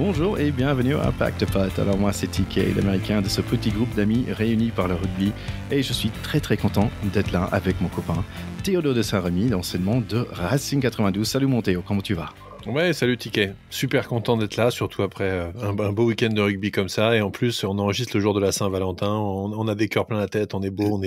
Bonjour et bienvenue à Pack de Potes. Alors moi c'est TK, l'américain de ce petit groupe d'amis réunis par le rugby et je suis très content d'être là avec mon copain Théodore de Saint-Remy, l'enseignement de Racing 92. Salut mon Théo, comment tu vas ? Ouais, salut TK. Super content d'être là, surtout après un beau week-end de rugby comme ça. Et en plus, on enregistre le jour de la Saint-Valentin. On a des cœurs plein la tête, on est beau, on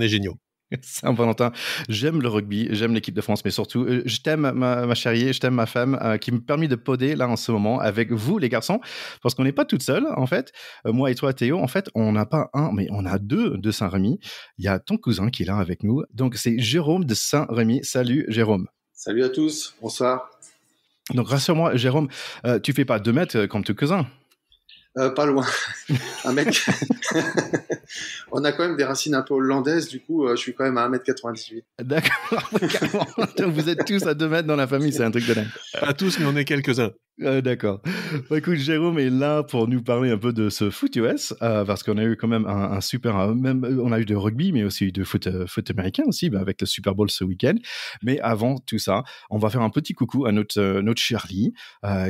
est géniaux. Saint-Valentin, j'aime le rugby, j'aime l'équipe de France, mais surtout, je t'aime ma chérie, je t'aime ma femme, qui me permet de poder là en ce moment avec vous les garçons, parce qu'on n'est pas toutes seules en fait. Moi et toi Théo, en fait, on n'a pas un, mais on a deux de Saint-Remy. Il y a ton cousin qui est là avec nous, donc c'est Jérôme de Saint-Remy. Salut Jérôme. Salut à tous, bonsoir. Donc rassure-moi Jérôme, tu fais pas 2 mètres comme ton cousin? Pas loin. Un mec. On a quand même des racines un peu hollandaises, du coup, je suis quand même à 1m98. D'accord, carrément. Donc vous êtes tous à 2 mètres dans la famille, c'est un truc de dingue. Pas tous, mais on est quelques-uns. D'accord. Bah, écoute, Jérôme est là pour nous parler un peu de ce foot US, parce qu'on a eu quand même un super, on a eu de rugby, mais aussi de foot américain aussi, avec le Super Bowl ce week-end. Mais avant tout ça, on va faire un petit coucou à notre Charlie,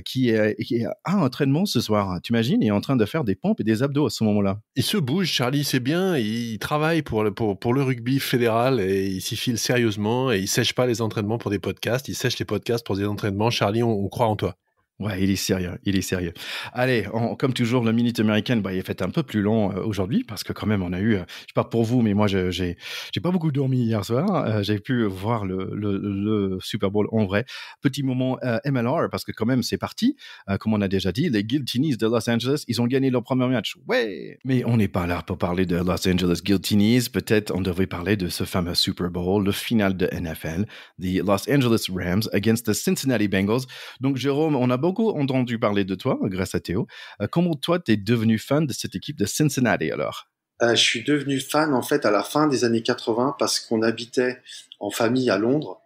qui est à entraînement ce soir. Tu imagines, il est en train de faire des pompes et des abdos à ce moment-là. Il se bouge, Charlie, c'est bien. Il travaille pour le rugby fédéral et il s'y file sérieusement et il sèche pas les entraînements pour des podcasts. Il sèche les podcasts pour des entraînements. Charlie, on croit en toi. Ouais, il est sérieux. Allez, comme toujours, la minute américaine, il est fait un peu plus long aujourd'hui parce que quand même, on a eu, je sais pas pour vous, mais moi, j'ai pas beaucoup dormi hier soir. J'ai pu voir le Super Bowl en vrai. Petit moment MLR parce que quand même, c'est parti. Comme on a déjà dit, les Guiltinis de Los Angeles, ils ont gagné leur premier match. Ouais! Mais on n'est pas là pour parler de Los Angeles Guiltinis. Peut-être on devrait parler de ce fameux Super Bowl, le final de NFL, the Los Angeles Rams against the Cincinnati Bengals. Donc, Jérôme, on a beaucoup entendu parler de toi grâce à Théo. Comment toi, t'es devenu fan de cette équipe de Cincinnati alors? Je suis devenu fan en fait à la fin des années 80 parce qu'on habitait en famille à Londres.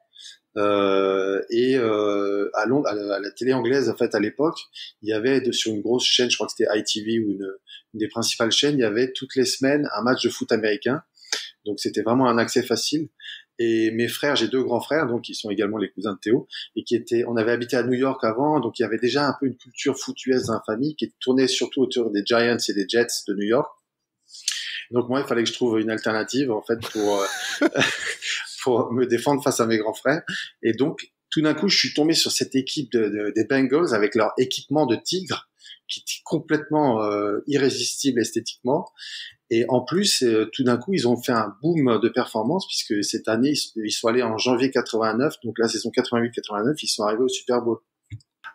À Londres, à la télé anglaise, en fait, à l'époque, il y avait sur une grosse chaîne, je crois que c'était ITV ou une des principales chaînes, il y avait toutes les semaines un match de foot américain. Donc c'était vraiment un accès facile. Et mes frères, j'ai 2 grands frères, donc qui sont également les cousins de Théo, et on avait habité à New York avant, donc il y avait déjà un peu une culture foot US dans la famille qui tournait surtout autour des Giants et des Jets de New York. Donc moi, il fallait que je trouve une alternative en fait pour me défendre face à mes grands frères. Et donc tout d'un coup, je suis tombé sur cette équipe des Bengals avec leur équipement de tigre qui était complètement irrésistible esthétiquement. Et en plus, tout d'un coup, ils ont fait un boom de performance puisque cette année, ils sont allés en janvier 89, donc la saison 88-89, ils sont arrivés au Super Bowl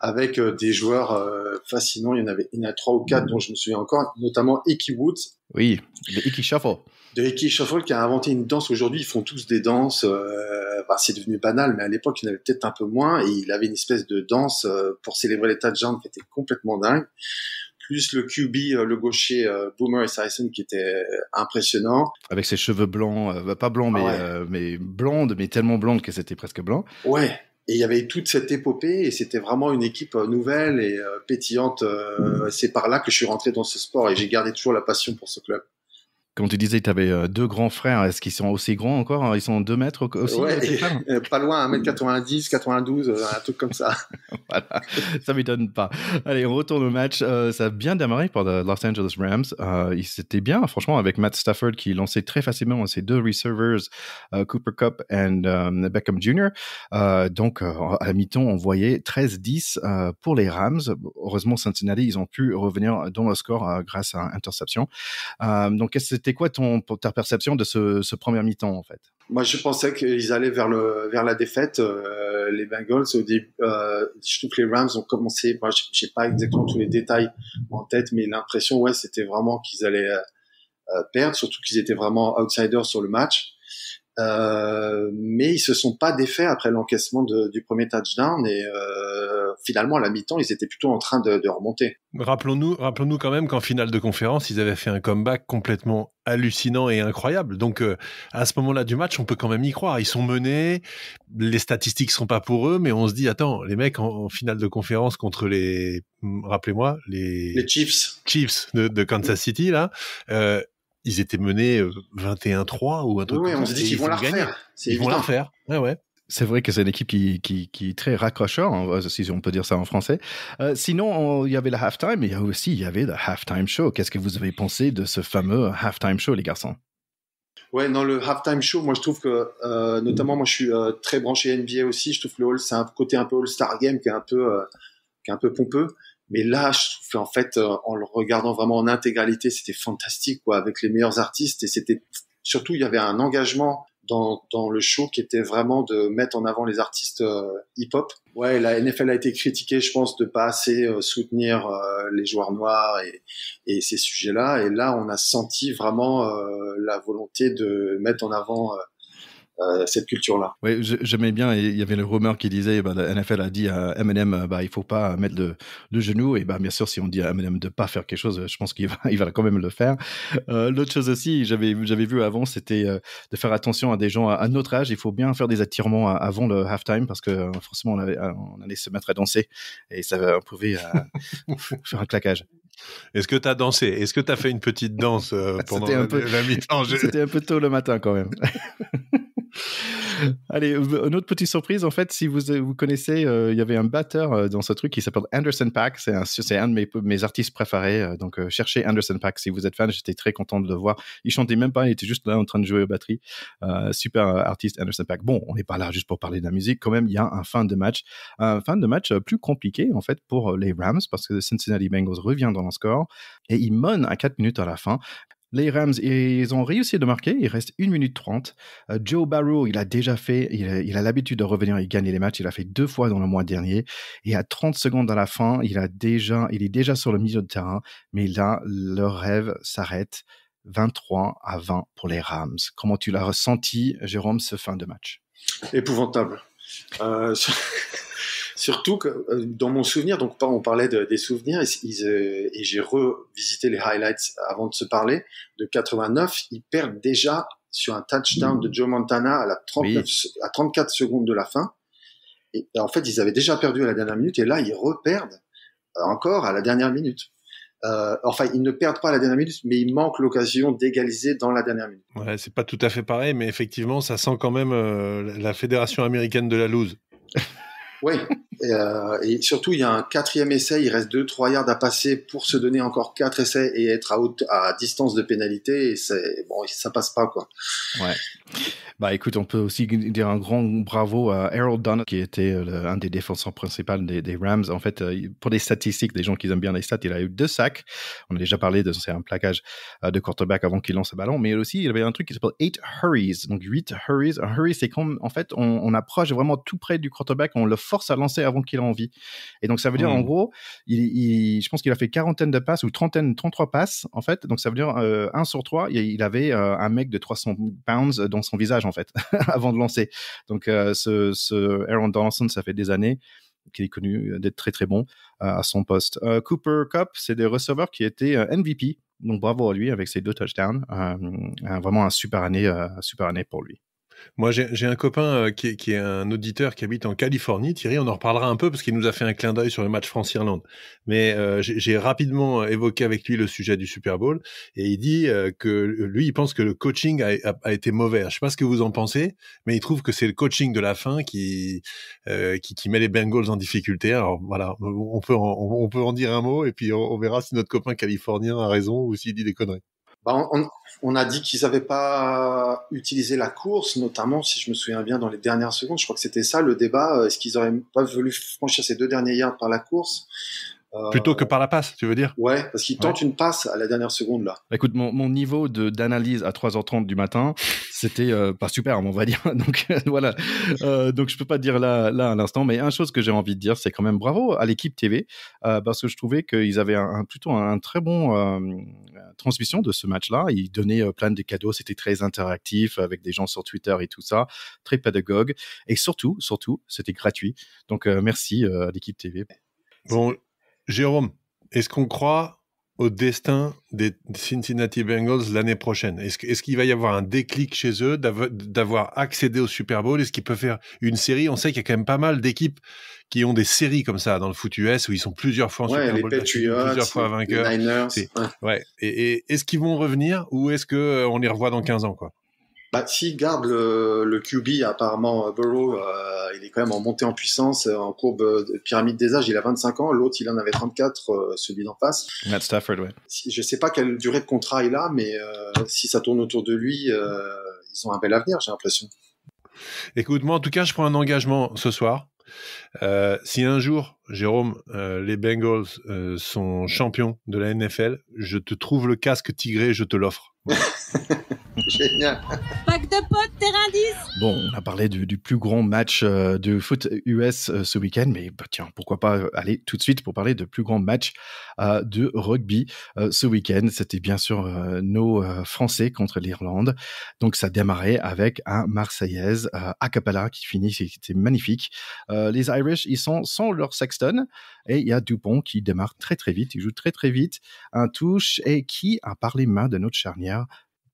avec des joueurs fascinants. Il y en a 3 ou 4 dont je me souviens encore, notamment Ickey Woods. Oui, le Ickey Shuffle. De Ickey Shuffle qui a inventé une danse. Aujourd'hui, ils font tous des danses. C'est devenu banal, mais à l'époque, il y en avait peut-être un peu moins. Et il avait une espèce de danse pour célébrer les touchdowns qui était complètement dingue. Plus le QB, le gaucher Boomer Esiason qui était impressionnant. Avec ses cheveux blancs, pas blancs, mais blondes, mais tellement blondes que c'était presque blanc. Ouais, et il y avait toute cette épopée et c'était vraiment une équipe nouvelle et pétillante. C'est par là que je suis rentré dans ce sport et j'ai gardé toujours la passion pour ce club. Comme tu disais, tu avais 2 grands frères. Est-ce qu'ils sont aussi grands encore? Ils sont 2 mètres aussi? Ouais, pas loin, 1m90, 92, un truc comme ça. Voilà, ça m'étonne pas. Allez, on retourne au match. Ça a bien démarré pour les Los Angeles Rams. C'était bien, franchement, avec Matt Stafford qui lançait très facilement ses 2 receivers, Cooper Kupp et Beckham Jr. Donc, à la mi-temps, on voyait 13-10 pour les Rams. Heureusement, Cincinnati, ils ont pu revenir dans le score grâce à interception. Donc, c'était quoi ta perception de ce premier mi-temps, en fait? Moi, je pensais qu'ils allaient vers la défaite. Les Bengals, au début, je trouve que les Rams ont commencé. Moi, j'ai pas exactement tous les détails en tête, mais l'impression, ouais, c'était vraiment qu'ils allaient perdre, surtout qu'ils étaient vraiment outsiders sur le match. Mais ils se sont pas défaits après l'encaissement du premier touchdown et finalement à la mi-temps ils étaient plutôt en train de remonter. Rappelons-nous quand même qu'en finale de conférence ils avaient fait un comeback complètement hallucinant et incroyable. Donc à ce moment-là du match on peut quand même y croire. Ils sont menés, les statistiques sont pas pour eux, mais on se dit attends, les mecs en finale de conférence contre les Chiefs de Kansas City là. Ils étaient menés 21-3 ou un truc comme ça. On se dit qu'ils vont la refaire. Ils vont la refaire. Ouais. C'est vrai que c'est une équipe qui est très raccrocheur, hein, si on peut dire ça en français. Sinon, il y avait le halftime, mais il y avait le halftime show. Qu'est-ce que vous avez pensé de ce fameux halftime show, les garçons? Ouais, dans le halftime show, moi je trouve que, notamment moi je suis très branché NBA aussi, je trouve que c'est un côté un peu All-Star Game qui est un peu pompeux. Mais là, je trouve qu'en fait, en le regardant vraiment en intégralité, c'était fantastique, quoi, avec les meilleurs artistes. Et c'était surtout, il y avait un engagement dans le show qui était vraiment de mettre en avant les artistes hip-hop. Ouais, la NFL a été critiquée, je pense, de pas assez soutenir les joueurs noirs et ces sujets-là. Et là, on a senti vraiment la volonté de mettre en avant cette culture-là. Oui, j'aimais bien. Il y avait le rumeur qui disait, la NFL a dit à Eminem, il faut pas mettre le genou. Et bien sûr, si on dit à Eminem de pas faire quelque chose, je pense il va quand même le faire. L'autre chose aussi, j'avais vu avant, c'était de faire attention à des gens à notre âge. Il faut bien faire des attirements avant le halftime parce que forcément, on allait se mettre à danser et ça pouvait faire un claquage. Est-ce que tu as dansé? Est-ce que tu as fait une petite danse pendant la mi-temps? C'était un peu tôt le matin quand même. Allez, une autre petite surprise, en fait, si vous connaissez, il y avait un batteur dans ce truc qui s'appelle Anderson .Paak. C'est un de mes artistes préférés. Donc, cherchez Anderson .Paak si vous êtes fan. J'étais très content de le voir. Il chantait même pas, il était juste là en train de jouer aux batteries. Super artiste, Anderson .Paak. Bon, on n'est pas là juste pour parler de la musique. Quand même, il y a un fin de match. Un fin de match plus compliqué, en fait, pour les Rams, parce que Cincinnati Bengals revient dans le score et ils mènent à 4 minutes à la fin. Les Rams, ils ont réussi de marquer. Il reste 1 minute 30. Joe Burrow, il a déjà fait, il a l'habitude de revenir et gagner les matchs. Il a fait 2 fois dans le mois dernier. Et à 30 secondes à la fin, il est déjà sur le milieu de terrain. Mais là, leur rêve s'arrête. 23-20 pour les Rams. Comment tu l'as ressenti, Jérôme, ce fin de match? Épouvantable. Surtout que dans mon souvenir, donc on parlait des souvenirs, et j'ai revisité les highlights avant de se parler, de 89, ils perdent déjà sur un touchdown de Joe Montana à 34 secondes de la fin. Et en fait, ils avaient déjà perdu à la dernière minute, et là, ils reperdent encore à la dernière minute. Enfin, ils ne perdent pas à la dernière minute, mais il manque l'occasion d'égaliser dans la dernière minute. Ouais, c'est pas tout à fait pareil, mais effectivement, ça sent quand même la Fédération américaine de la loose. Oui, et surtout, il y a un 4e essai, il reste 2-3 yards à passer pour se donner encore 4 essais et être à distance de pénalité, et ça passe pas, quoi. Ouais. Écoute, on peut aussi dire un grand bravo à Harold Donald, qui était un des défenseurs principaux des Rams. En fait, pour les statistiques, des gens qui aiment bien les stats, il a eu 2 sacks. On a déjà parlé c'est un plaquage de quarterback avant qu'il lance le ballon. Mais aussi, il avait un truc qui s'appelle 8 hurries. Donc, 8 hurries. Un hurry, c'est quand, en fait, on approche vraiment tout près du quarterback, on le force à lancer avant qu'il ait envie. Et donc, ça veut dire, en gros, je pense qu'il a fait 40 de passes ou 33 passes, en fait. Donc, ça veut dire 1 sur 3, il avait un mec de 300 pounds dans son visage, en fait, avant de lancer. Donc, ce Aaron Donaldson, ça fait des années qu'il est connu d'être très, très bon à son poste. Cooper Kupp, c'est des receveurs qui étaient MVP. Donc, bravo à lui avec ses 2 touchdowns. Vraiment une super année pour lui. Moi, j'ai un copain qui est un auditeur qui habite en Californie. Thierry, on en reparlera un peu parce qu'il nous a fait un clin d'œil sur le match France-Irlande. Mais j'ai rapidement évoqué avec lui le sujet du Super Bowl et il dit que lui, il pense que le coaching a été mauvais. Je sais pas ce que vous en pensez, mais il trouve que c'est le coaching de la fin qui met les Bengals en difficulté. Alors voilà, on peut en dire un mot et puis on verra si notre copain californien a raison ou s'il dit des conneries. On a dit qu'ils n'avaient pas utilisé la course, notamment, si je me souviens bien, dans les dernières secondes. Je crois que c'était ça le débat. Est-ce qu'ils n'auraient pas voulu franchir ces 2 derniers yards par la course plutôt que par la passe, tu veux dire? Ouais, parce qu'ils tentent une passe à la dernière seconde, là. Écoute, mon niveau d'analyse à 3h30 du matin, c'était pas super, on va dire. Donc, voilà. Donc, je peux pas dire là à l'instant, mais une chose que j'ai envie de dire, c'est quand même bravo à l'équipe TV, parce que je trouvais qu'ils avaient plutôt un très bon transmission de ce match-là. Ils donnaient plein de cadeaux, c'était très interactif avec des gens sur Twitter et tout ça, très pédagogue. Et surtout, c'était gratuit. Donc, merci à l'équipe TV. Bon, Jérôme, est-ce qu'on croit au destin des Cincinnati Bengals l'année prochaine? Est-ce qu'il va y avoir un déclic chez eux d'avoir accédé au Super Bowl? Est-ce qu'il peut faire une série? On sait qu'il y a quand même pas mal d'équipes qui ont des séries comme ça dans le foot US où ils sont plusieurs fois en Super Bowl, plusieurs fois vainqueurs. Les Niners. Ouais. Et est-ce qu'ils vont revenir ou est-ce qu'on les revoit dans 15 ans, quoi? S'il garde le QB, apparemment Burrow, il est quand même en montée en puissance, en courbe de pyramide des âges. Il a 25 ans, l'autre il en avait 34, celui d'en face. Matt Stafford, ouais. Je sais pas quelle durée de contrat il a, mais si ça tourne autour de lui, ils ont un bel avenir, j'ai l'impression. Écoute, moi en tout cas, je prends un engagement ce soir. Si un jour, Jérôme, les Bengals sont champions de la NFL, je te trouve le casque tigré, je te l'offre. Voilà. Génial. Pack de potes, terrain 10. Bon, on a parlé du plus grand match de foot US ce week-end, mais tiens, pourquoi pas aller tout de suite pour parler de plus grand match de rugby ce week-end. C'était bien sûr nos Français contre l'Irlande. Donc ça démarrait avec un Marseillaise a cappella qui finit, c'était magnifique. Les Irish, ils sont sans leur Sexton et il y a Dupont qui démarre très très vite, il joue très très vite, un touche et qui a par les mains de notre charnière.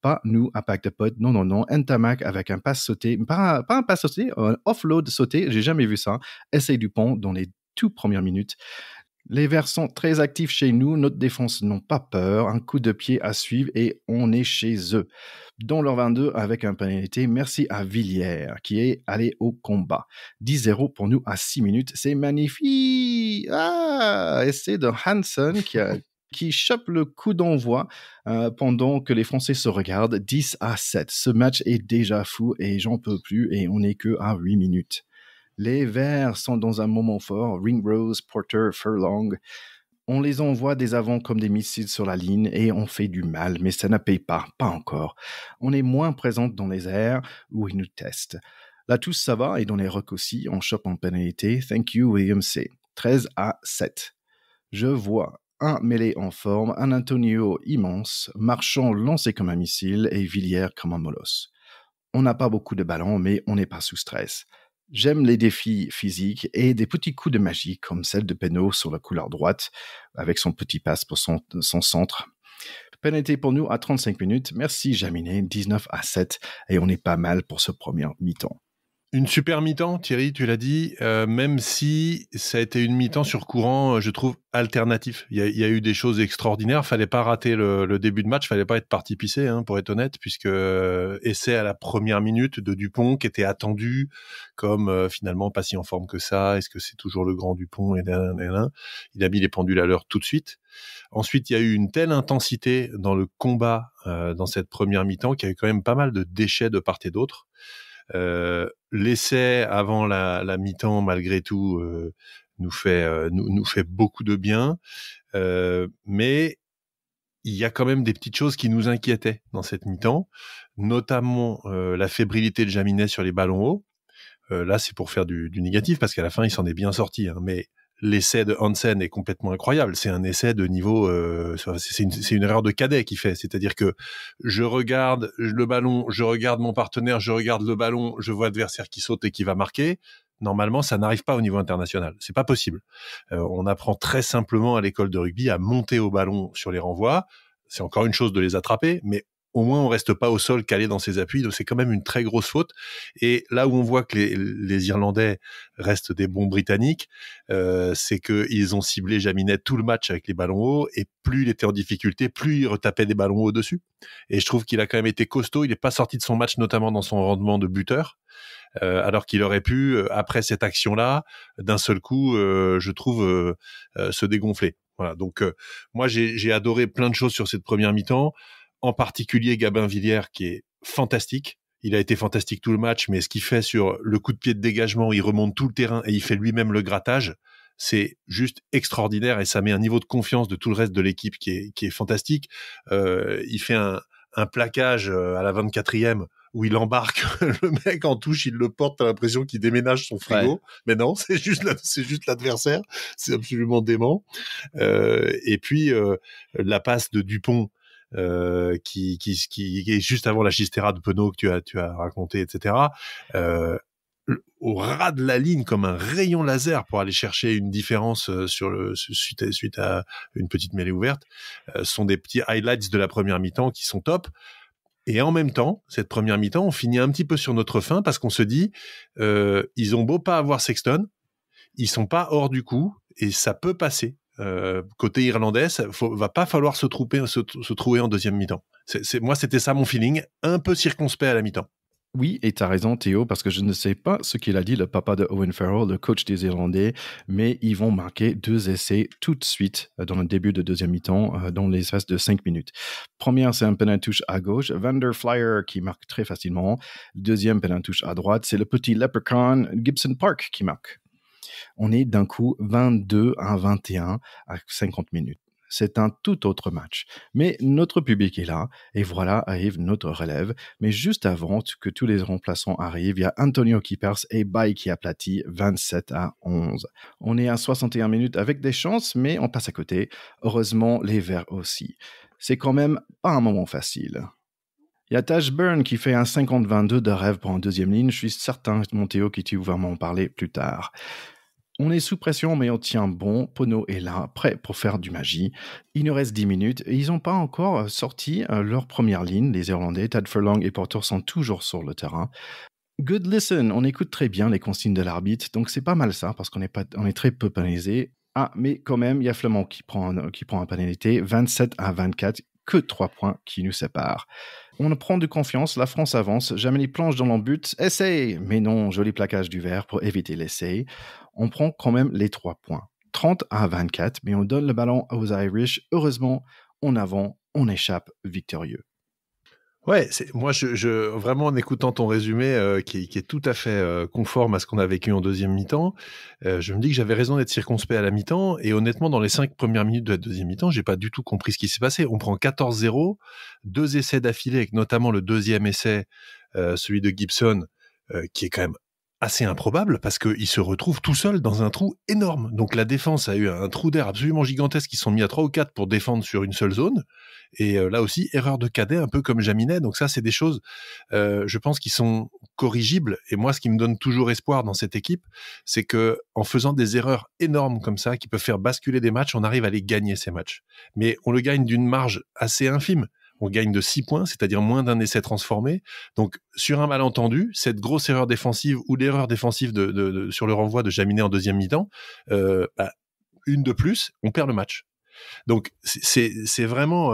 Pas nous à Pack de Pod, non, Ntamak avec un pass sauté, pas un pass sauté, un offload sauté, j'ai jamais vu ça. Essai Dupont dans les toutes premières minutes. Les Verts sont très actifs chez nous, notre défense n'ont pas peur, un coup de pied à suivre et on est chez eux. Dans leur 22 avec un pénalité, merci à Villiers qui est allé au combat. 10-0 pour nous à 6 minutes, c'est magnifique. Essai de Hansen qui chope le coup d'envoi pendant que les Français se regardent. 10-7. Ce match est déjà fou et j'en peux plus et on n'est que à 8 minutes. Les Verts sont dans un moment fort. Ringrose, Porter, Furlong. On les envoie des avants comme des missiles sur la ligne et on fait du mal, mais ça ne paye pas encore. On est moins présente dans les airs où ils nous testent. Là, tous ça va et dans les rocks aussi, on chope en pénalité. Thank you, William C. 13-7. Je vois un mêlé en forme, un Antonio immense, Marchand lancé comme un missile et Villiers comme un molosse. On n'a pas beaucoup de ballons, mais on n'est pas sous stress. J'aime les défis physiques et des petits coups de magie comme celle de Penaud sur la couloir droite avec son petit passe pour son centre. Pénalité pour nous à 35 minutes. Merci Jaminet, 19-7 et on est pas mal pour ce premier mi-temps. Une super mi-temps, Thierry, tu l'as dit, même si ça a été une mi-temps sur courant, je trouve, alternatif. Il y a eu des choses extraordinaires, fallait pas rater le début de match, fallait pas être parti pisser, pour être honnête, puisque essai à la première minute de Dupont qui était attendu comme finalement pas si en forme que ça, est-ce que c'est toujours le grand Dupont et là, il a mis les pendules à l'heure tout de suite. Ensuite, il y a eu une telle intensité dans le combat dans cette première mi-temps qu'il y a eu quand même pas mal de déchets de part et d'autre. L'essai avant la mi-temps malgré tout nous fait beaucoup de bien, mais il y a quand même des petites choses qui nous inquiétaient dans cette mi-temps, notamment la fébrilité de Jaminet sur les ballons hauts. Là c'est pour faire du négatif parce qu'à la fin il s'en est bien sorti, mais l'essai de Hansen est complètement incroyable. C'est un essai de niveau, c'est une erreur de cadet qu'il fait. C'est-à-dire que je regarde le ballon, je regarde mon partenaire, je regarde le ballon, je vois l'adversaire qui saute et qui va marquer. Normalement, ça n'arrive pas au niveau international. C'est pas possible. On apprend très simplement à l'école de rugby à monter au ballon sur les renvois. C'est encore une chose de les attraper, mais au moins on reste pas au sol calé dans ses appuis, donc c'est quand même une très grosse faute. Et là où on voit que les Irlandais restent des bons Britanniques, c'est qu'ils ont ciblé Jaminet tout le match avec les ballons hauts, et plus il était en difficulté, plus il retapait des ballons hauts dessus. Et je trouve qu'il a quand même été costaud, il n'est pas sorti de son match, notamment dans son rendement de buteur, alors qu'il aurait pu, après cette action-là, d'un seul coup, je trouve, se dégonfler. Voilà, donc moi j'ai adoré plein de choses sur cette première mi-temps, en particulier Gabin Villiers qui est fantastique. Il a été fantastique tout le match, mais ce qu'il fait sur le coup de pied de dégagement, il remonte tout le terrain et il fait lui-même le grattage. C'est juste extraordinaire et ça met un niveau de confiance de tout le reste de l'équipe qui est fantastique. Il fait un plaquage à la 24e où il embarque le mec en touche, il le porte, t'as l'impression qu'il déménage son frigo. Ouais. Mais non, c'est juste l'adversaire. C'est absolument dément. Et puis, la passe de Dupont, qui est juste avant la chistera de Penaud que tu as raconté, etc. Au ras de la ligne comme un rayon laser pour aller chercher une différence suite à une petite mêlée ouverte, sont des petits highlights de la première mi-temps qui sont top. Et en même temps, cette première mi-temps, on finit un petit peu sur notre faim parce qu'on se dit, ils ont beau pas avoir Sexton, ils sont pas hors du coup et ça peut passer. côté irlandais, va pas falloir se trouver en deuxième mi-temps. Moi, c'était ça mon feeling, un peu circonspect à la mi-temps. Oui, et tu as raison Théo, parce que je ne sais pas ce qu'il a dit, le papa de Owen Farrell, le coach des Irlandais, mais ils vont marquer 2 essais tout de suite dans le début de deuxième mi-temps, dans l'espace de 5 minutes. Première, c'est un penalty à gauche, Van der Flyer qui marque très facilement. Deuxième penalty à droite, c'est le petit leprechaun Gibson Park qui marque. On est d'un coup 22-21 à 50 minutes. C'est un tout autre match. Mais notre public est là, et voilà arrive notre relève. Mais juste avant que tous les remplaçants arrivent, il y a Antonio qui perce et Baye qui aplatit 27-11. On est à 61 minutes avec des chances, mais on passe à côté. Heureusement, les Verts aussi. C'est quand même pas un moment facile. Il y a Tash Byrne qui fait un 50-22 de rêve pour en deuxième ligne. Je suis certain, mon Théo, que tu vas m'en parler plus tard. On est sous pression, mais on tient bon. Pono est là, prêt pour faire du magie. Il nous reste 10 minutes et ils n'ont pas encore sorti leur première ligne. Les Irlandais, Tad Furlong et Porter sont toujours sur le terrain. Good listen, on écoute très bien les consignes de l'arbitre, donc c'est pas mal ça, parce qu'on est très peu pénalisé. Ah, mais quand même, il y a Flamand qui prend un pénalité, 27-24, que 3 points qui nous séparent. On prend de confiance, la France avance, Jamini plonge dans l'embut, essai, mais non, joli plaquage du vert pour éviter l'essai. On prend quand même les 3 points, 30-24, mais on donne le ballon aux Irish. Heureusement, on échappe victorieux. Ouais, moi, vraiment en écoutant ton résumé qui est tout à fait conforme à ce qu'on a vécu en deuxième mi-temps, je me dis que j'avais raison d'être circonspect à la mi-temps. Et honnêtement, dans les 5 premières minutes de la deuxième mi-temps, j'ai pas du tout compris ce qui s'est passé. On prend 14-0, 2 essais d'affilée, avec notamment le deuxième essai, celui de Gibson, qui est quand même assez improbable parce qu'il se retrouve tout seul dans un trou énorme. Donc la défense a eu un trou d'air absolument gigantesque. Ils sont mis à 3 ou 4 pour défendre sur une seule zone. Et là aussi, erreur de cadet, un peu comme Jaminet. Donc ça, c'est des choses, je pense, qui sont corrigibles. Et moi, ce qui me donne toujours espoir dans cette équipe, c'est que en faisant des erreurs énormes comme ça, qui peuvent faire basculer des matchs, on arrive à les gagner, ces matchs. Mais on le gagne d'une marge assez infime. On gagne de 6 points, c'est-à-dire moins d'un essai transformé. Donc, sur un malentendu, cette grosse erreur défensive ou l'erreur défensive sur le renvoi de Jaminet en deuxième mi-temps, une de plus, on perd le match. Donc, c'est vraiment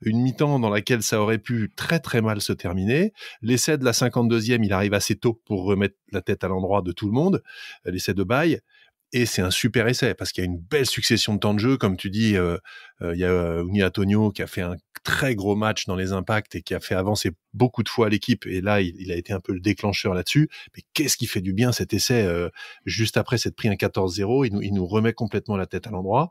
une mi-temps dans laquelle ça aurait pu très très mal se terminer. L'essai de la 52e, il arrive assez tôt pour remettre la tête à l'endroit de tout le monde, l'essai de Baye. Et c'est un super essai, parce qu'il y a une belle succession de temps de jeu. Comme tu dis, il y a Uni Antonio qui a fait un très gros match dans les impacts et qui a fait avancer beaucoup de fois l'équipe. Et là, il a été un peu le déclencheur là-dessus. Mais qu'est-ce qui fait du bien cet essai juste après s'être pris un 14-0. Il nous remet complètement la tête à l'endroit.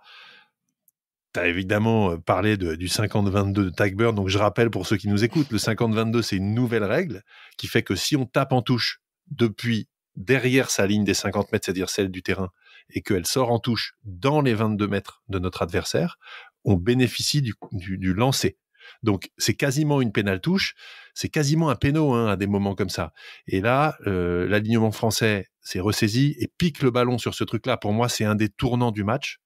Tu as évidemment parlé du 50-22 de Tash Byrne. Donc, je rappelle pour ceux qui nous écoutent, le 50-22, c'est une nouvelle règle qui fait que si on tape en touche depuis derrière sa ligne des 50 mètres, c'est-à-dire celle du terrain, et qu'elle sort en touche dans les 22 mètres de notre adversaire, on bénéficie du lancer. Donc, c'est quasiment une pénale touche, c'est quasiment un péno à des moments comme ça. Et là, l'alignement français s'est ressaisi et pique le ballon sur ce truc-là. Pour moi, c'est un des tournants du match.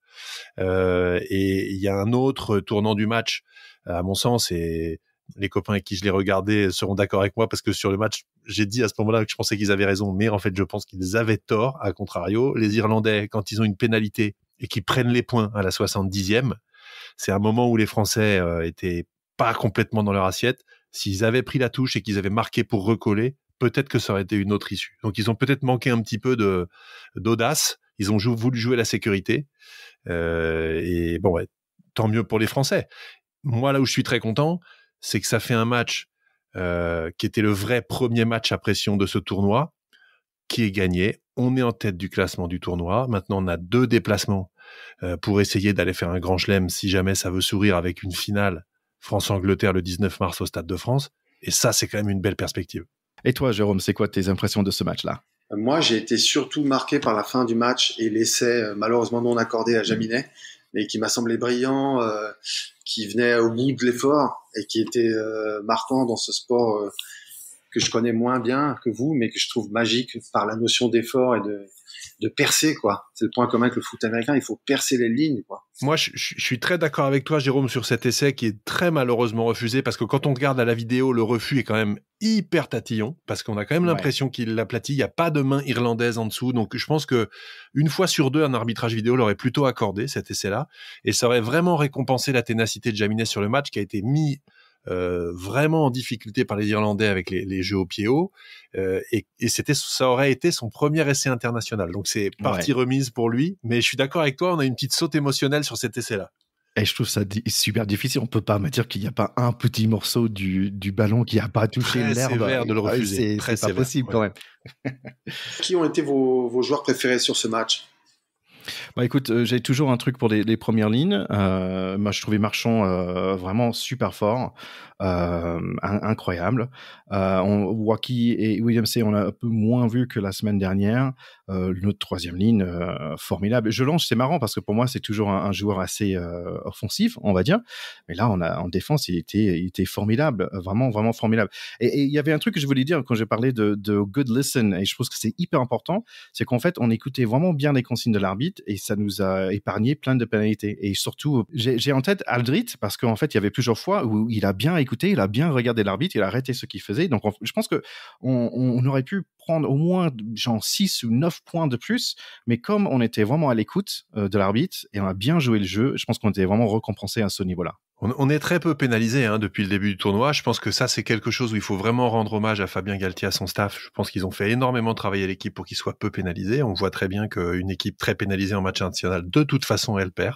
Et il y a un autre tournant du match, à mon sens, et les copains avec qui je l'ai regardé seront d'accord avec moi, parce que sur le match, j'ai dit à ce moment-là que je pensais qu'ils avaient raison, mais en fait, je pense qu'ils avaient tort, à contrario. Les Irlandais, quand ils ont une pénalité et qu'ils prennent les points à la 70e, c'est un moment où les Français étaient pas complètement dans leur assiette. S'ils avaient pris la touche et qu'ils avaient marqué pour recoller, peut-être que ça aurait été une autre issue. Donc, ils ont peut-être manqué un petit peu d'audace. Ils ont voulu jouer la sécurité. Et bon, ouais, tant mieux pour les Français. Moi, là où je suis très content, c'est que ça fait un match qui était le vrai premier match à pression de ce tournoi, qui est gagné. On est en tête du classement du tournoi. Maintenant, on a 2 déplacements pour essayer d'aller faire un grand chelem si jamais ça veut sourire, avec une finale France-Angleterre le 19 mars au Stade de France. Et ça, c'est quand même une belle perspective. Et toi, Jérôme, c'est quoi tes impressions de ce match-là ? Moi, j'ai été surtout marqué par la fin du match et l'essai malheureusement non accordé à Jaminet, mais qui m'a semblé brillant, qui venait au bout de l'effort et qui était marquant dans ce sport que je connais moins bien que vous, mais que je trouve magique par la notion d'effort et de percer, quoi. C'est le point commun avec le foot américain, il faut percer les lignes, quoi. Moi, je suis très d'accord avec toi, Jérôme, sur cet essai qui est très malheureusement refusé, parce que quand on regarde à la vidéo, le refus est quand même hyper tatillon, parce qu'on a quand même l'impression qu'il l'aplatit. Il n'y a pas de main irlandaise en dessous. Donc, je pense que une fois sur deux, un arbitrage vidéo l'aurait plutôt accordé, cet essai-là. Et ça aurait vraiment récompensé la ténacité de Jaminet sur le match, qui a été mis vraiment en difficulté par les Irlandais avec les jeux au pied haut. Et ça aurait été son premier essai international. Donc, c'est partie remise pour lui. Mais je suis d'accord avec toi, on a une petite saute émotionnelle sur cet essai-là. Et je trouve ça super difficile. On peut pas me dire qu'il n'y a pas un petit morceau du ballon qui n'a pas touché l'herbe. Très sévère de le refuser. C'est pas possible quand même. Qui ont été vos joueurs préférés sur ce match ? Bah écoute, j'ai toujours un truc pour les premières lignes. Moi, je trouvais Marchand vraiment super fort, incroyable. Wacky et Williams, on l'a un peu moins vu que la semaine dernière. Notre troisième ligne, formidable. Jelonge, c'est marrant parce que pour moi, c'est toujours un joueur assez offensif, on va dire. Mais là, en défense, il était formidable, vraiment, vraiment formidable. Et il y avait un truc que je voulais dire quand j'ai parlé de good listen, et je pense que c'est hyper important, c'est qu'en fait, on écoutait vraiment bien les consignes de l'arbitre et ça nous a épargné plein de pénalités. Et surtout, j'ai en tête Aldrit parce qu'en fait, il y avait plusieurs fois où il a bien écouté, il a bien regardé l'arbitre, il a arrêté ce qu'il faisait. Donc, je pense que on aurait pu prendre au moins genre 6 ou 9 points de plus, mais comme on était vraiment à l'écoute de l'arbitre et on a bien joué le jeu, je pense qu'on était vraiment récompensé à ce niveau-là. On est très peu pénalisé depuis le début du tournoi. Je pense que ça, c'est quelque chose où il faut vraiment rendre hommage à Fabien Galtier, à son staff. Je pense qu'ils ont fait énormément travailler l'équipe pour qu'il soit peu pénalisé. On voit très bien qu'une équipe très pénalisée en match international, de toute façon, elle perd.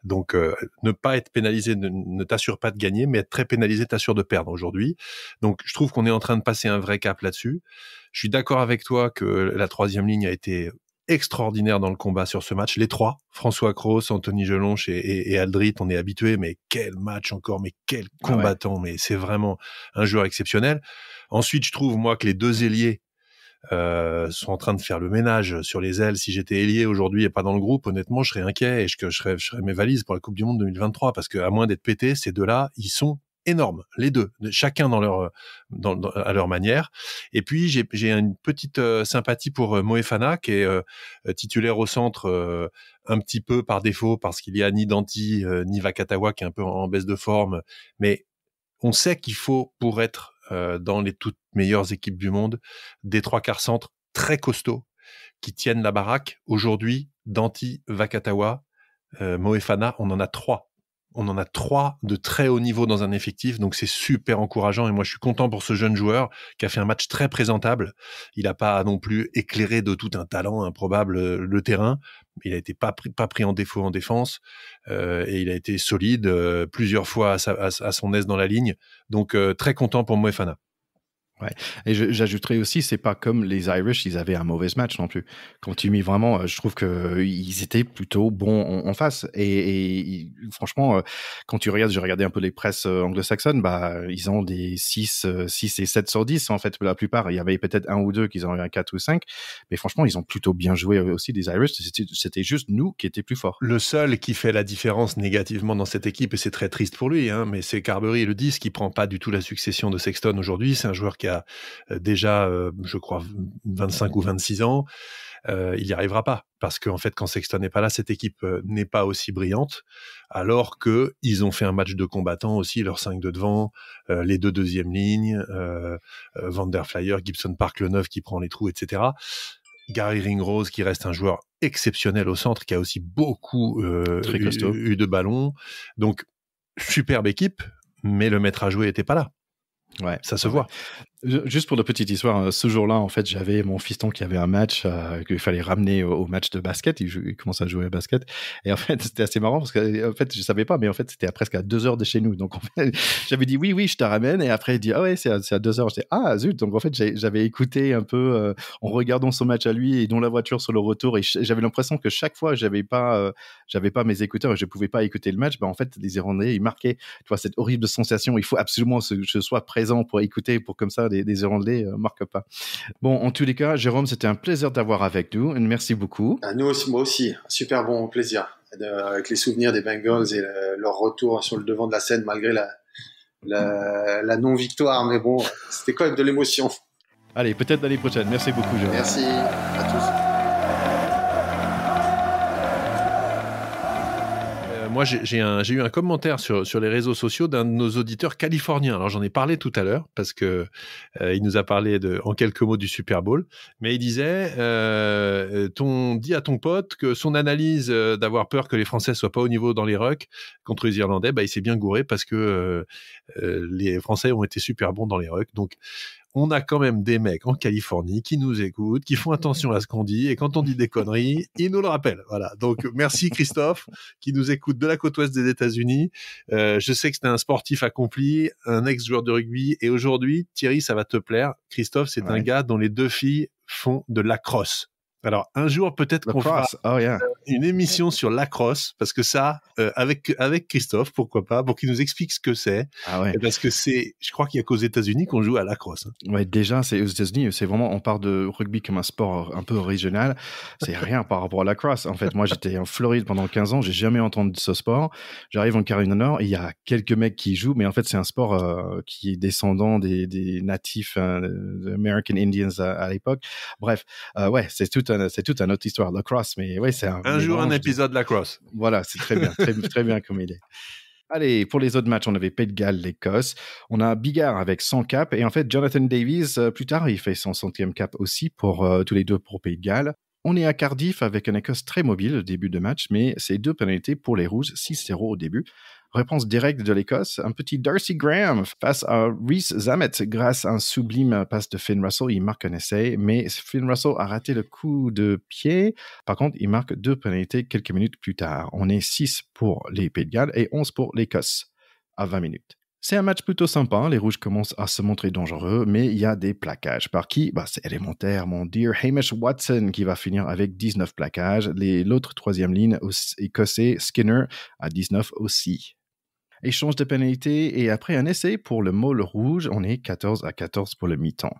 Donc, ne pas être pénalisé ne t'assure pas de gagner, mais être très pénalisé t'assure de perdre aujourd'hui. Donc, je trouve qu'on est en train de passer un vrai cap là-dessus. Je suis d'accord avec toi que la troisième ligne a été extraordinaire dans le combat sur ce match. Les trois, François Cros, Anthony Jelonche et Aldrit, on est habitués, mais quel match encore, mais quel combattant, mais c'est vraiment un joueur exceptionnel. Ensuite, je trouve, moi, que les deux ailiers sont en train de faire le ménage sur les ailes. Si j'étais ailier aujourd'hui et pas dans le groupe, honnêtement, je serais inquiet et je ferais mes valises pour la Coupe du Monde 2023 parce que, à moins d'être pétés, ces deux-là, ils sont énormes, les deux, chacun à leur manière. Et puis j'ai une petite sympathie pour Moefana qui est titulaire au centre un petit peu par défaut parce qu'il y a ni Danty ni Vakatawa qui est un peu en baisse de forme, mais on sait qu'il faut, pour être dans les toutes meilleures équipes du monde, des trois quarts centres très costauds qui tiennent la baraque. Aujourd'hui, Danty, Vakatawa, Moefana, on en a trois. On en a trois de très haut niveau dans un effectif, donc c'est super encourageant. Et moi, je suis content pour ce jeune joueur qui a fait un match très présentable. Il n'a pas non plus éclairé de tout un talent improbable le terrain. Il a été pas pris en défaut en défense et il a été solide plusieurs fois à son aise dans la ligne. Donc très content pour Moefana. Ouais. Et j'ajouterais aussi, c'est pas comme les Irish, ils avaient un mauvais match non plus. Quand tu mis vraiment, je trouve que ils étaient plutôt bons en face. Et franchement, quand tu regardes, j'ai regardé un peu les presses anglo-saxonnes, bah, ils ont des 6 et 7 sur 10, en fait, pour la plupart. Il y avait peut-être un ou deux qui ont eu un 4 ou 5. Mais franchement, ils ont plutôt bien joué aussi, les Irish. C'était juste nous qui étions plus forts. Le seul qui fait la différence négativement dans cette équipe, et c'est très triste pour lui, mais c'est Carbery, le 10, qui prend pas du tout la succession de Sexton aujourd'hui. C'est un joueur qui a déjà, je crois, 25 ou 26 ans, il n'y arrivera pas. Parce qu'en fait, quand Sexton n'est pas là, cette équipe n'est pas aussi brillante, alors que ils ont fait un match de combattants aussi, leurs 5 de devant, les deux deuxième lignes, Van der Flyer, Gibson Park, le 9 qui prend les trous, etc. Gary Ringrose qui reste un joueur exceptionnel au centre, qui a aussi beaucoup eu de ballons. Donc, superbe équipe, mais le maître à jouer n'était pas là. Ouais, ça se voit. Juste pour la petite histoire, ce jour-là, en fait, j'avais mon fiston qui avait un match qu'il fallait ramener au match de basket. Il commençait à jouer au basket. Et en fait, c'était assez marrant parce que, en fait, je savais pas, mais en fait, c'était presque à 2 heures de chez nous. Donc, en fait, j'avais dit oui, je te ramène. Et après, il dit, ah ouais, c'est à 2 heures. J'étais, ah, zut. Donc, en fait, j'avais écouté un peu en regardant son match à lui et dans la voiture sur le retour. Et j'avais l'impression que chaque fois, j'avais pas mes écouteurs et je pouvais pas écouter le match. Ben, en fait, les Irlandais, ils marquaient, tu vois, cette horrible sensation. Il faut absolument que je sois présent pour écouter, pour comme ça, des Irlandais marquent pas. Bon, en tous les cas, Jérôme, c'était un plaisir d'avoir avec nous. Merci beaucoup. Nous aussi, moi aussi, un super bon plaisir avec les souvenirs des Bengals et leur retour sur le devant de la scène malgré la non-victoire. Mais bon, c'était quand même de l'émotion. Allez, peut-être l'année prochaine. Merci beaucoup, Jérôme. Merci à tous. moi, j'ai eu un commentaire sur les réseaux sociaux d'un de nos auditeurs californiens. Alors, j'en ai parlé tout à l'heure parce que il nous a parlé en quelques mots du Super Bowl. Mais il disait, dis à ton pote que son analyse d'avoir peur que les Français soient pas au niveau dans les rucks contre les Irlandais, il s'est bien gouré parce que les Français ont été super bons dans les rucks. Donc, on a quand même des mecs en Californie qui nous écoutent, qui font attention à ce qu'on dit, et quand on dit des conneries, ils nous le rappellent. Voilà. Donc, merci Christophe, qui nous écoute de la côte ouest des États-Unis. Je sais que c'était un sportif accompli, un ex-joueur de rugby, et aujourd'hui, Thierry, ça va te plaire. Christophe, c'est un gars dont les 2 filles font de lacrosse. Alors, un jour, peut-être qu'on fera une émission sur lacrosse, parce que ça, avec Christophe, pourquoi pas, pour qu'il nous explique ce que c'est. Ah ouais. Parce que je crois qu'il y a qu'aux États-Unis qu'on joue à lacrosse. Ouais, déjà, c'est aux États-Unis, c'est vraiment, on parle de rugby comme un sport un peu régional. C'est rien par rapport à la lacrosse. En fait, moi, j'étais en Floride pendant 15 ans, j'ai jamais entendu ce sport. J'arrive en Caroline du Nord, il y a quelques mecs qui jouent, mais en fait, c'est un sport qui est descendant des natifs, des American Indians à l'époque. Bref, ouais, c'est toute une autre histoire, lacrosse, mais ouais, c'est un jour un épisode lacrosse. Voilà, c'est très bien, très bien comme idée. Allez, pour les autres matchs, on avait Pays de Galles, l'Écosse. On a Biggar avec 100 caps. Et en fait, Jonathan Davies, plus tard, il fait son 100e cap aussi pour tous les deux pour Pays de Galles. On est à Cardiff avec une Écosse très mobile au début de match, mais c'est 2 pénalités pour les Rouges, 6-0 au début. Réponse directe de l'Écosse, un petit Darcy Graham face à Rhys Zamet grâce à un sublime passe de Finn Russell. Il marque un essai, mais Finn Russell a raté le coup de pied. Par contre, il marque 2 pénalités quelques minutes plus tard. On est 6 pour les Pays de Galles et 11 pour l'Écosse à 20 minutes. C'est un match plutôt sympa, les Rouges commencent à se montrer dangereux, mais il y a des plaquages. Par qui ? C'est élémentaire, mon dear Hamish Watson qui va finir avec 19 plaquages. L'autre 3e ligne écossais, Skinner, à 19 aussi. Échange de pénalité et après un essai pour le Môle rouge, on est 14-14 pour le mi-temps.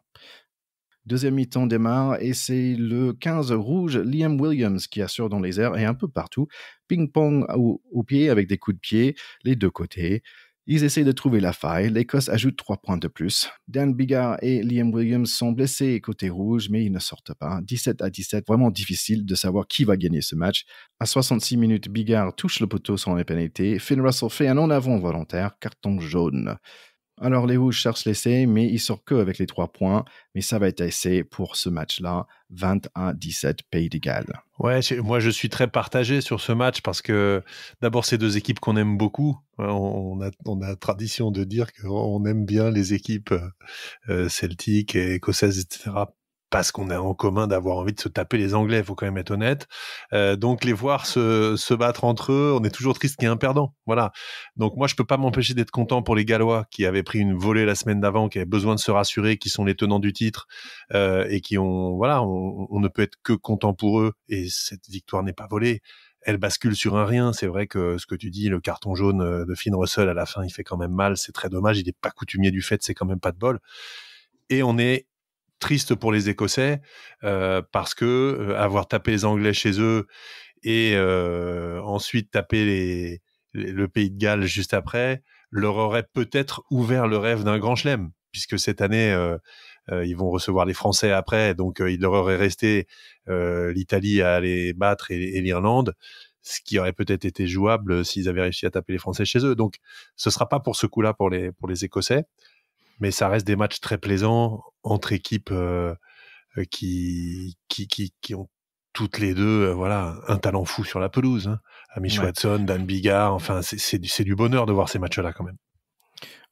Deuxième mi-temps démarre et c'est le 15 rouge Liam Williams qui assure dans les airs et un peu partout. Ping-pong au pied avec des coups de pied, les deux côtés. Ils essaient de trouver la faille. L'Écosse ajoute 3 points de plus. Dan Biggar et Liam Williams sont blessés côté rouge, mais ils ne sortent pas. 17-17, vraiment difficile de savoir qui va gagner ce match. À 66 minutes, Biggar touche le poteau sans les pénalités. Finn Russell fait un en-avant volontaire, carton jaune. Alors les Rouges cherchent l'essai, mais ils sortent que avec les 3 points. Mais ça va être essai pour ce match-là, 20-17 Pays de Galles. Ouais, moi je suis très partagé sur ce match parce que d'abord c'est 2 équipes qu'on aime beaucoup. On a tradition de dire qu'on aime bien les équipes celtiques et écossaises, etc. Parce qu'on a en commun d'avoir envie de se taper les Anglais, il faut quand même être honnête. Donc les voir se battre entre eux, on est toujours triste qu'il y ait un perdant. Voilà. Donc moi je peux pas m'empêcher d'être content pour les Gallois qui avaient pris une volée la semaine d'avant, qui avaient besoin de se rassurer, qui sont les tenants du titre et qui ont on ne peut être que content pour eux. Et cette victoire n'est pas volée. Elle bascule sur un rien. C'est vrai que ce que tu dis, le carton jaune de Finn Russell à la fin, il fait quand même mal. C'est très dommage. Il n'est pas coutumier du fait. C'est quand même pas de bol. Et on est triste pour les Écossais parce que avoir tapé les Anglais chez eux et ensuite taper le Pays de Galles juste après leur aurait peut-être ouvert le rêve d'un grand chelem, puisque cette année ils vont recevoir les Français après, donc il leur aurait resté l'Italie à aller battre et l'Irlande, ce qui aurait peut-être été jouable s'ils avaient réussi à taper les Français chez eux. Donc ce sera pas pour ce coup-là pour les Écossais. Mais ça reste des matchs très plaisants entre équipes qui ont toutes les deux un talent fou sur la pelouse. Hein. Amish Watson, Dan Biggar, enfin c'est du bonheur de voir ces matchs-là quand même.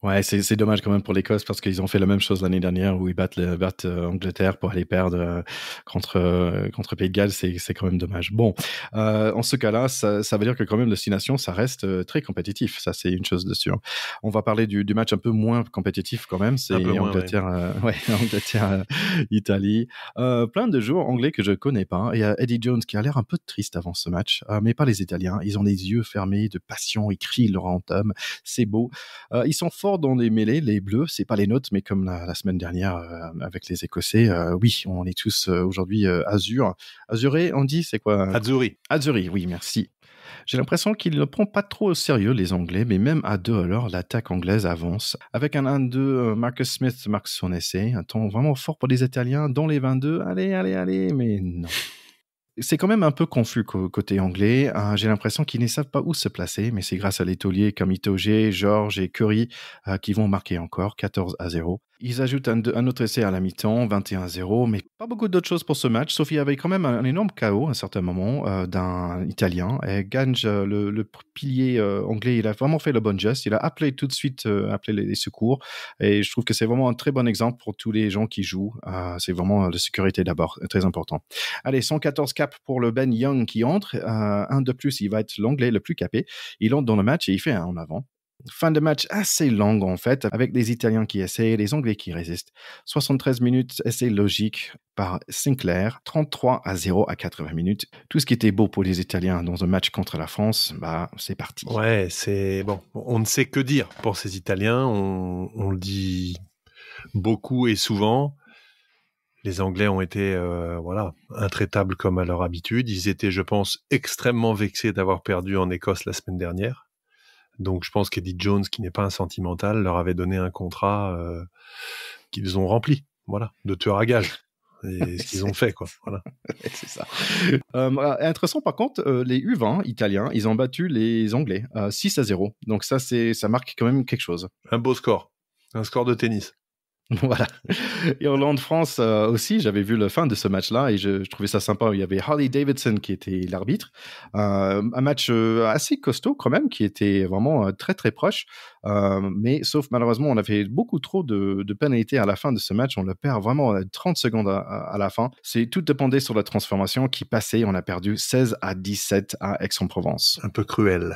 Ouais, c'est dommage quand même pour l'Écosse parce qu'ils ont fait la même chose l'année dernière où ils battent Angleterre pour aller perdre contre Pays de Galles. C'est quand même dommage. Bon, en ce cas-là, ça veut dire que quand même destination, ça reste très compétitif. Ça, c'est une chose de sûre. On va parler du match un peu moins compétitif quand même. C'est Angleterre, Italie. Plein de joueurs anglais que je connais pas. Il y a Eddie Jones qui a l'air un peu triste avant ce match, mais pas les Italiens. Ils ont les yeux fermés de passion. Ils crient leur anthem. C'est beau. Ils sont forts dans les mêlées, les Bleus, c'est pas les nôtres, mais comme la semaine dernière avec les Écossais, oui, on est tous aujourd'hui azuré, on dit, c'est quoi ? Azzurri, oui, merci. J'ai l'impression qu'ils ne prennent pas trop au sérieux, les Anglais, mais même à 2 alors, l'attaque anglaise avance. Avec un 1-2, Marcus Smith marque son essai, un temps vraiment fort pour les Italiens, dans les 22, allez, mais non. C'est quand même un peu confus côté anglais. J'ai l'impression qu'ils ne savent pas où se placer, mais c'est grâce à les tauliers comme Itoje, George et Curry qui vont marquer encore 14-0. Ils ajoutent un autre essai à la mi-temps, 21-0, mais pas beaucoup d'autres choses pour ce match, sauf qu'il y avait quand même un énorme chaos à un certain moment d'un Italien. Et Gange, le pilier anglais, il a vraiment fait le bon geste. Il a appelé tout de suite les secours. Et je trouve que c'est vraiment un très bon exemple pour tous les gens qui jouent. C'est vraiment la sécurité d'abord, très important. Allez, 114 caps pour le Ben Young qui entre. Un de plus, il va être l'anglais le plus capé. Il entre dans le match et il fait un en avant. Fin de match assez longue en fait, avec les Italiens qui essayent, les Anglais qui résistent. 73 minutes, essai logique par Sinclair, 33-0 à 80 minutes. Tout ce qui était beau pour les Italiens dans un match contre la France, c'est parti. Ouais, c'est bon. On ne sait que dire pour ces Italiens. On le dit beaucoup et souvent. Les Anglais ont été intraitables comme à leur habitude. Ils étaient, je pense, extrêmement vexés d'avoir perdu en Écosse la semaine dernière. Donc, je pense qu'Eddie Jones, qui n'est pas un sentimental, leur avait donné un contrat qu'ils ont rempli, voilà, de tueur à gages. Et ce qu'ils ont fait, quoi. Voilà. C'est ça. Intéressant, par contre, les U20 italiens, ils ont battu les Anglais 6-0. Donc ça marque quand même quelque chose. Un beau score. Un score de tennis. Voilà. Irlande-France aussi, j'avais vu la fin de ce match-là et je trouvais ça sympa. Il y avait Harley Davidson qui était l'arbitre. Un match assez costaud quand même, qui était vraiment très très proche. Mais sauf malheureusement, on avait beaucoup trop de pénalités à la fin de ce match. On le perd vraiment 30 secondes à la fin. Tout dépendait sur la transformation qui passait. On a perdu 16-17 à Aix-en-Provence. Un peu cruel.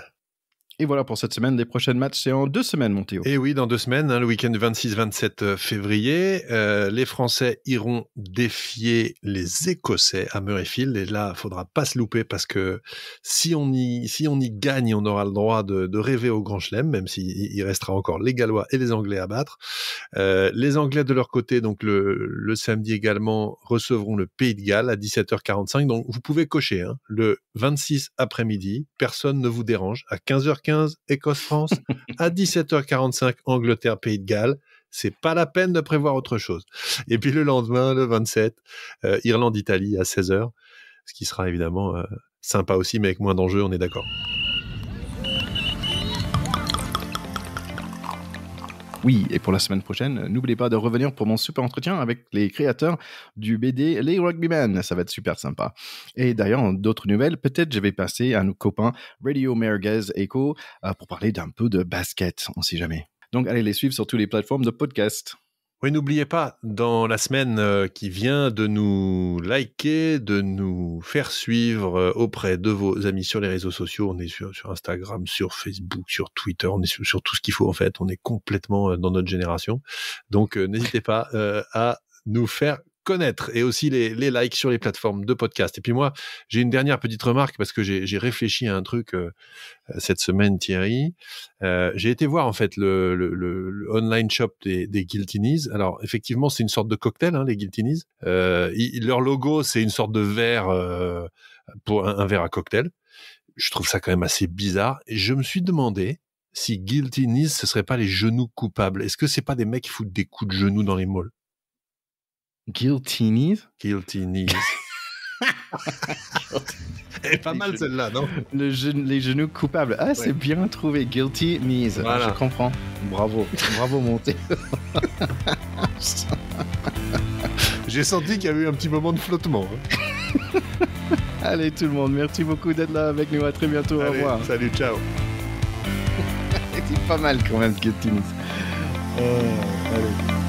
Et voilà pour cette semaine. Les prochains matchs, c'est en 2 semaines, mon Théo. Et oui, dans 2 semaines, le week-end du 26-27 février, les Français iront défier les Écossais à Murrayfield. Et là, il faudra pas se louper parce que si on y gagne, on aura le droit de rêver au Grand Chelem, même s'il restera encore les Gallois et les Anglais à battre. Les Anglais de leur côté, donc le samedi également, recevront le Pays de Galles à 17h45. Donc vous pouvez cocher le 26 après-midi, personne ne vous dérange. À 15h15, Écosse-France, à 17h45, Angleterre-Pays de Galles. C'est pas la peine de prévoir autre chose. Et puis le lendemain, le 27, Irlande-Italie à 16h, ce qui sera évidemment sympa aussi, mais avec moins d'enjeux, on est d'accord. Oui, et pour la semaine prochaine, n'oubliez pas de revenir pour mon super entretien avec les créateurs du BD Les Rugbymen. Ça va être super sympa. Et d'ailleurs, d'autres nouvelles, peut-être je vais passer à nos copains Radio Merguez Echo pour parler d'un peu de basket, on ne sait jamais. Donc, allez les suivre sur toutes les plateformes de podcast. Oui, n'oubliez pas, dans la semaine qui vient, de nous liker, de nous faire suivre auprès de vos amis sur les réseaux sociaux. On est sur Instagram, sur Facebook, sur Twitter, on est sur tout ce qu'il faut en fait. On est complètement dans notre génération. Donc, n'hésitez pas à nous faire connaître et aussi les likes sur les plateformes de podcast. Et puis moi, j'ai une dernière petite remarque parce que j'ai réfléchi à un truc cette semaine, Thierry. J'ai été voir en fait le online shop des Guilty Knees. Alors effectivement, c'est une sorte de cocktail, les Guilty Knees. Leur logo, c'est une sorte de verre pour un verre à cocktail. Je trouve ça quand même assez bizarre. Et je me suis demandé si Guilty Knees, ce serait pas les genoux coupables. Est-ce que c'est pas des mecs qui foutent des coups de genoux dans les malls? Guilty Knees. Guilty Knees. Elle est pas mal celle-là, non? Les genoux coupables. Ah, ouais. C'est bien trouvé. Guilty Knees. Voilà. Je comprends. Bravo. Bravo, Monté. J'ai senti qu'il y avait eu un petit moment de flottement. Allez, tout le monde. Merci beaucoup d'être là avec nous. À très bientôt. Allez, au revoir. Salut, ciao. C'est pas mal quand même, Guilty Knees. Allez.